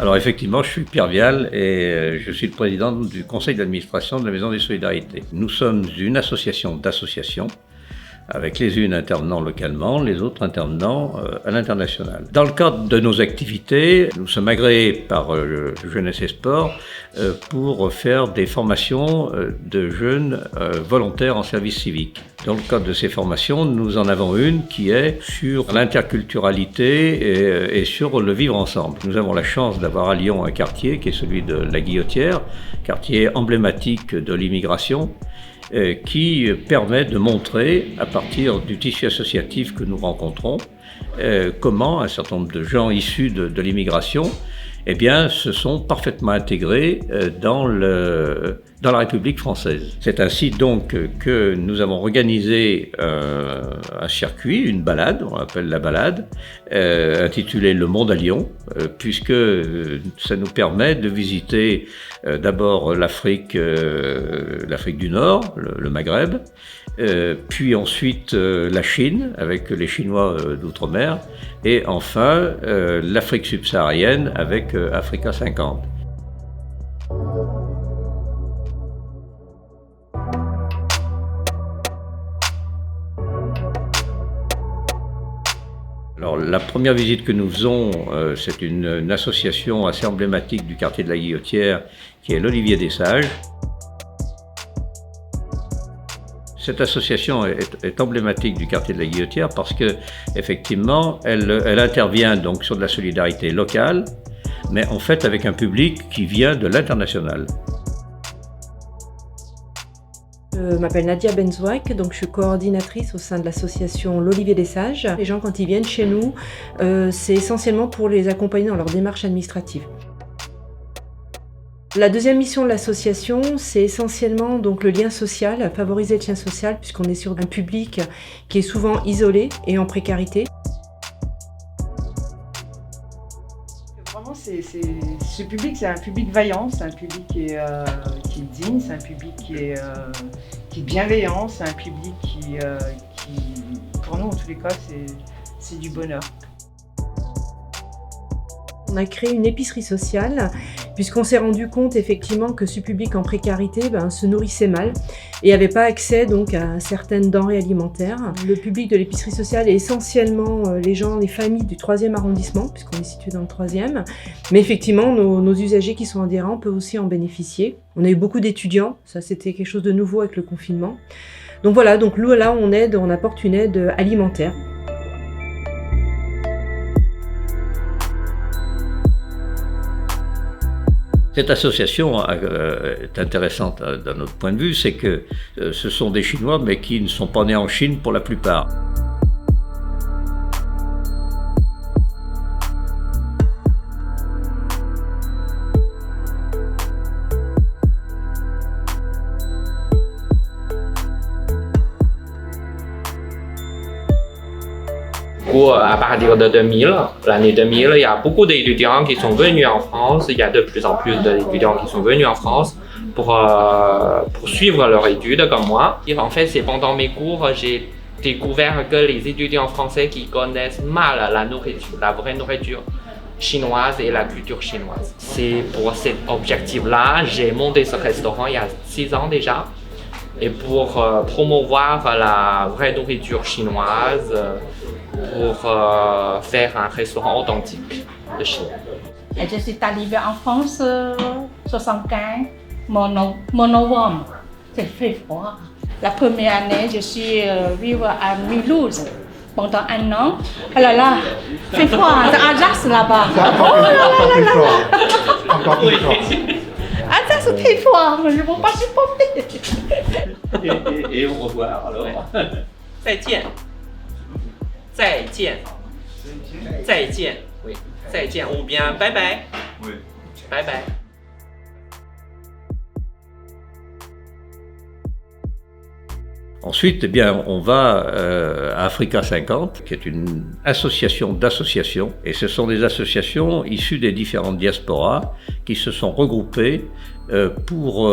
Alors effectivement, je suis Pierre Vial et je suis le président du conseil d'administration de la Maison des Solidarités. Nous sommes une association d'associations, avec les unes intervenant localement, les autres intervenant à l'international. Dans le cadre de nos activités, nous sommes agréés par Jeunesse et Sport pour faire des formations de jeunes volontaires en service civique. Dans le cadre de ces formations, nous en avons une qui est sur l'interculturalité et sur le vivre ensemble. Nous avons la chance d'avoir à Lyon un quartier qui est celui de la Guillotière, quartier emblématique de l'immigration, qui permet de montrer, à partir du tissu associatif que nous rencontrons, comment un certain nombre de gens issus de l'immigration se sont parfaitement intégrés dans la République française. C'est ainsi donc que nous avons organisé un circuit, une balade, on l'appelle la balade, intitulée Le Monde à Lyon, puisque ça nous permet de visiter d'abord l'Afrique du Nord, le Maghreb, puis ensuite la Chine avec les Chinois d'outre-mer, et enfin l'Afrique subsaharienne avec Africa 50. Alors, la première visite que nous faisons, c'est une association assez emblématique du quartier de la Guillotière, qui est l'Olivier des Sages. Cette association est emblématique du quartier de la Guillotière parce que, effectivement, elle intervient donc sur de la solidarité locale, mais en fait avec un public qui vient de l'international. Je m'appelle Nadia Benzouak, donc je suis coordinatrice au sein de l'association L'Olivier des Sages. Les gens, quand ils viennent chez nous, c'est essentiellement pour les accompagner dans leur démarche administrative. La deuxième mission de l'association, c'est essentiellement donc le lien social, favoriser le lien social, puisqu'on est sur un public qui est souvent isolé et en précarité. Vraiment, ce public, c'est un public vaillant, c'est un public qui est digne, c'est un public qui est bienveillant, c'est un public qui, pour nous en tous les cas, c'est du bonheur. On a créé une épicerie sociale puisqu'on s'est rendu compte effectivement que ce public en précarité se nourrissait mal et n'avait pas accès donc à certaines denrées alimentaires. Le public de l'épicerie sociale est essentiellement les familles du 3e arrondissement puisqu'on est situé dans le 3e. Mais effectivement, nos usagers qui sont adhérents peuvent aussi en bénéficier. On a eu beaucoup d'étudiants, ça c'était quelque chose de nouveau avec le confinement. Donc voilà, donc là on apporte une aide alimentaire. Cette association est intéressante d'un autre point de vue, c'est que ce sont des Chinois, mais qui ne sont pas nés en Chine pour la plupart. À partir de 2000, l'année 2000, il y a beaucoup d'étudiants qui sont venus en France. Il y a de plus en plus d'étudiants qui sont venus en France pour suivre leurs études comme moi. Et en fait, c'est pendant mes cours, j'ai découvert que les étudiants français qui connaissent mal la nourriture, la vraie nourriture chinoise et la culture chinoise. C'est pour cet objectif-là, j'ai monté ce restaurant il y a 6 ans déjà. Et pour promouvoir la vraie nourriture chinoise, pour faire un restaurant authentique de Chine. Je suis arrivée en France 75, mon novembre, c'est très froid. La première année, je suis vivre à Mulhouse pendant 1 an. Oh là là, fait froid, c'est Ajax là-bas. Oh là là là là. Encore plus froid. Ajax, c'est très froid, je ne peux pas supporter. Et au revoir alors. 再见。再见，再见，oui, 再见 ou bien bye bye, oui, bye bye. Ensuite, on va à Africa 50, qui est une association d'associations, et ce sont des associations issues des différentes diasporas qui se sont regroupées pour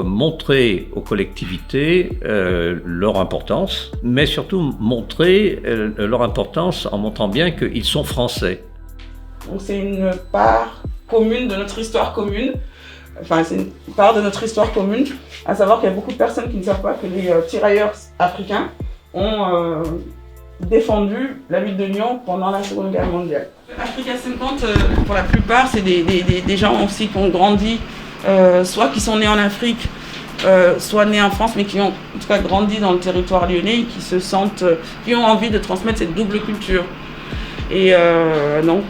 montrer aux collectivités leur importance, mais surtout montrer leur importance en montrant bien qu'ils sont français. Donc c'est une part commune de notre histoire commune. Enfin, c'est une part de notre histoire commune, à savoir qu'il y a beaucoup de personnes qui ne savent pas que les tirailleurs africains ont défendu la ville de Lyon pendant la Seconde Guerre mondiale. Africa 50, pour la plupart, c'est des gens aussi qui ont grandi, soit qui sont nés en Afrique, soit nés en France, mais qui ont en tout cas grandi dans le territoire lyonnais et qui se sentent, qui ont envie de transmettre cette double culture. Et donc,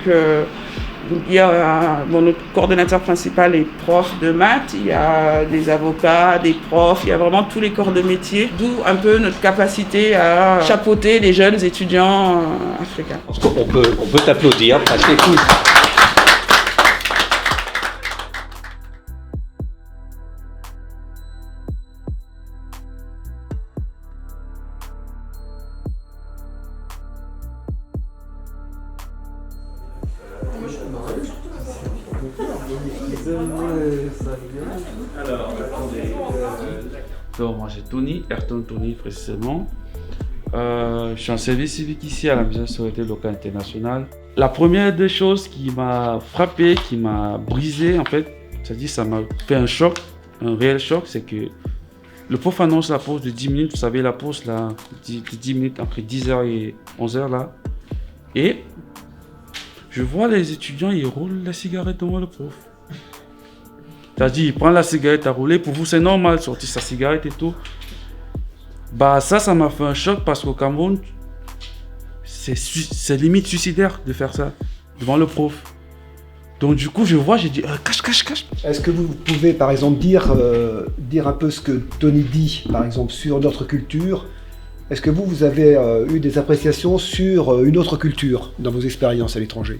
il y a notre coordonnateur principal est prof de maths, il y a des avocats, des profs, il y a vraiment tous les corps de métier, d'où un peu notre capacité à chapeauter les jeunes étudiants africains. On peut t'applaudir, parce que écoute, Donc, moi, c'est Tony, Ayrton Tony précisément. Je suis en service civique ici à la Maison de Sécurité Locale Internationale. La première des choses qui m'a frappé, qui m'a brisé, en fait, c'est-à-dire ça m'a fait un choc, un réel choc, c'est que le prof annonce la pause de 10 minutes, vous savez, la pause là, de 10 minutes entre 10h et 11h là. Et je vois les étudiants, ils roulent la cigarette devant le prof. C'est-à-dire, il prend la cigarette à rouler. Pour vous, c'est normal, sortir sa cigarette et tout. Bah, ça m'a fait un choc parce qu'au Cameroun, c'est limite suicidaire de faire ça devant le prof. Donc, du coup, je vois, j'ai dit, cache. Est-ce que vous pouvez, par exemple, dire un peu ce que Tony dit, par exemple, sur notre culture? Est-ce que vous avez eu des appréciations sur une autre culture dans vos expériences à l'étranger?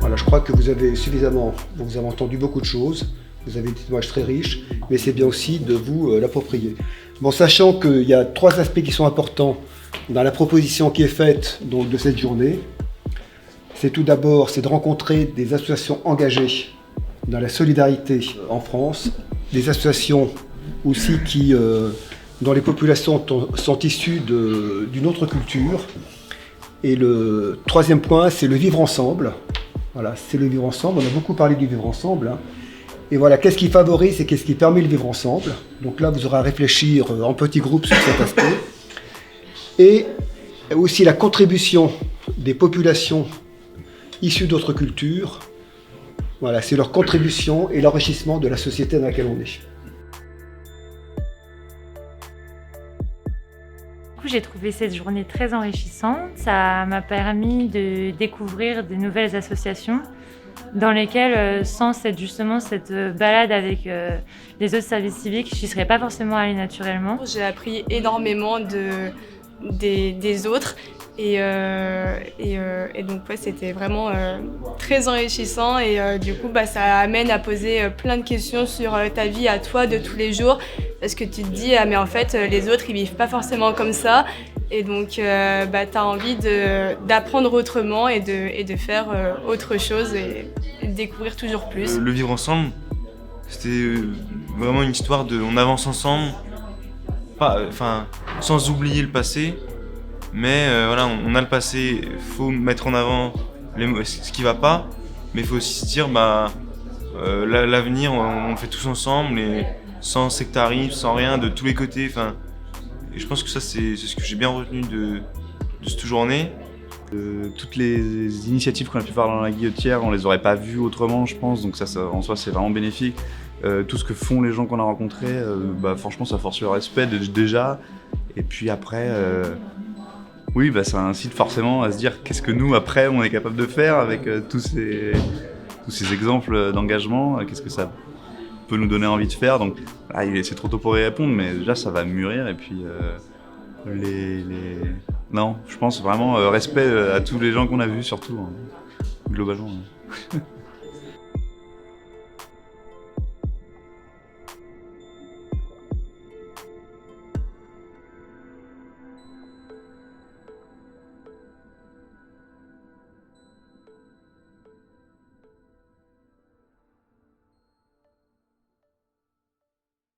Voilà, je crois que vous avez entendu beaucoup de choses, vous avez des témoignages très riches, mais c'est bien aussi de vous l'approprier. Bon, sachant qu'il y a 3 aspects qui sont importants dans la proposition qui est faite donc, de cette journée, c'est tout d'abord de rencontrer des associations engagées dans la solidarité en France, des associations aussi dont les populations sont issues d'une autre culture. Et le 3e point, c'est le vivre ensemble. Voilà, c'est le vivre ensemble. On a beaucoup parlé du vivre ensemble. Hein. Et voilà, qu'est-ce qui favorise et qu'est-ce qui permet le vivre ensemble. Donc là, vous aurez à réfléchir en petits groupes sur cet aspect. Et aussi la contribution des populations issues d'autres cultures. Voilà, c'est leur contribution et l'enrichissement de la société dans laquelle on est. J'ai trouvé cette journée très enrichissante. Ça m'a permis de découvrir de nouvelles associations dans lesquelles, sans cette balade avec les autres services civiques, je n'y serais pas forcément allée naturellement. J'ai appris énormément des autres et donc ouais, c'était vraiment très enrichissant et du coup ça amène à poser plein de questions sur ta vie à toi de tous les jours parce que tu te dis mais en fait les autres ils vivent pas forcément comme ça et donc tu as envie d'apprendre autrement et de faire autre chose et de découvrir toujours plus. Le vivre ensemble, c'était vraiment une histoire on avance ensemble, sans oublier le passé. Mais voilà, on a le passé, il faut mettre en avant ce qui va pas, mais il faut aussi se dire l'avenir on le fait tous ensemble et sans sectarisme, sans rien, de tous les côtés. Et je pense que ça c'est ce que j'ai bien retenu de cette journée. Toutes les initiatives qu'on a pu faire dans la Guillotière, on les aurait pas vues autrement, je pense, donc ça en soi c'est vraiment bénéfique. Tout ce que font les gens qu'on a rencontrés, franchement ça force le respect déjà, et puis après... Oui, ça incite forcément à se dire qu'est-ce que nous, après, on est capable de faire avec tous ces exemples d'engagement, qu'est-ce que ça peut nous donner envie de faire. Donc, c'est trop tôt pour y répondre, mais déjà, ça va mûrir. Et puis, non, je pense vraiment respect à tous les gens qu'on a vus, surtout, globalement.